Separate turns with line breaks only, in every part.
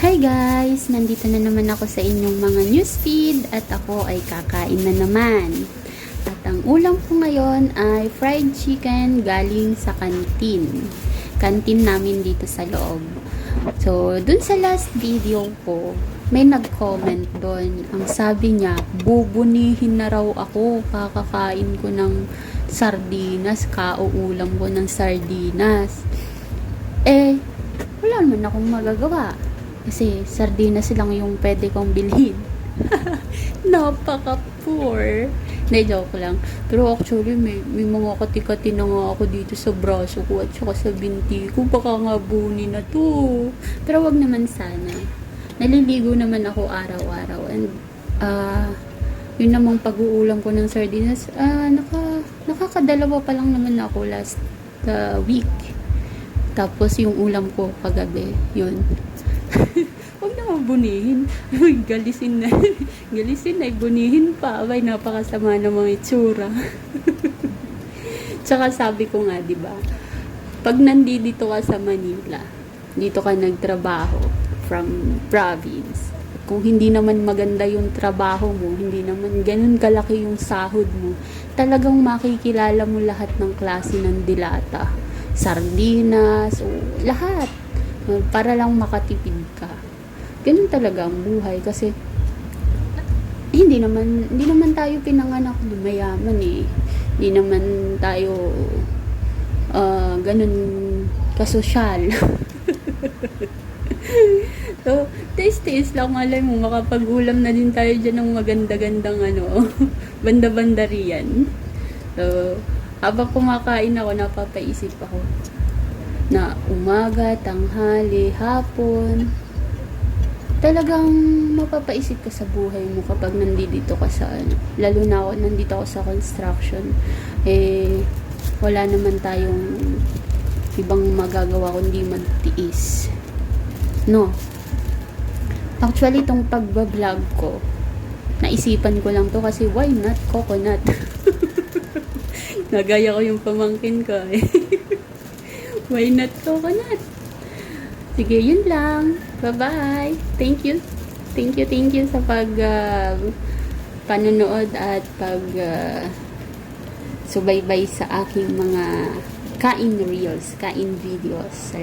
Hi guys! Nandito na naman ako sa inyong mga newsfeed at ako ay kakain na naman. At ang ulam ko ngayon ay fried chicken galing sa kantin. Kantin namin dito sa loob. So, dun sa last video ko, may nag-comment doon. Ang sabi niya, bubunihin na raw ako, kakakain ko ng sardinas, kauulam ko ng sardinas. Wala naman akong magagawa. Kasi sardinas lang yung pwede kong bilhin. Napaka-poor. Hindi, joke lang. Pero actually, may mga kati-kati na nga ako dito sa braso ko at saka sa binti ko. Baka nga buni na to. Pero wag naman sana. Naliligo naman ako araw-araw. And, yun namang pag-uulam ko ng sardinas, nakakadalawa pa lang naman ako last week. Tapos yung ulam ko kagabi, yun. Huwag naman bunihin. Uy, galisin na. Galisin na, bunihin pa. Abay, napakasama ng mga itsura. Tsaka sabi ko nga, diba, pag nandito ka sa Manila, dito ka nagtrabaho from province, kung hindi naman maganda yung trabaho mo, hindi naman ganun kalaki yung sahod mo, talagang makikilala mo lahat ng klase ng dilata. Sardinas, o lahat. Para lang makatipid ka. Ganun talaga ang buhay kasi hindi naman tayo pinanganak na mayaman eh. Hindi naman tayo ganun kasosyal. So, taste lang, malay mo, makapag-ulam na din tayo dyan ng maganda-gandang banda-banda riyan. So, habang kumakain ako, napapaisip ako na umaga, tanghali, hapon, talagang mapapaisip ka sa buhay mo kapag nandito ka sa lalo na ako, nandito ako sa construction, wala naman tayong ibang magagawa kundi magtiis, no? Actually, itong pagbablog ko, naisipan ko lang to kasi why not coconut? Nagaya ko yung pamangkin ko eh. Why not coconut? Sige, yun lang. Bye-bye. Thank you sa panonood at subaybay sa aking mga kain reels, kain videos.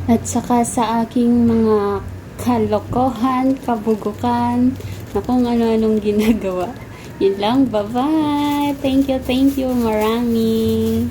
At saka sa aking mga kalokohan, kabugukan, na kung ano-anong ginagawa. Yun lang. Bye-bye. Thank you. Marami.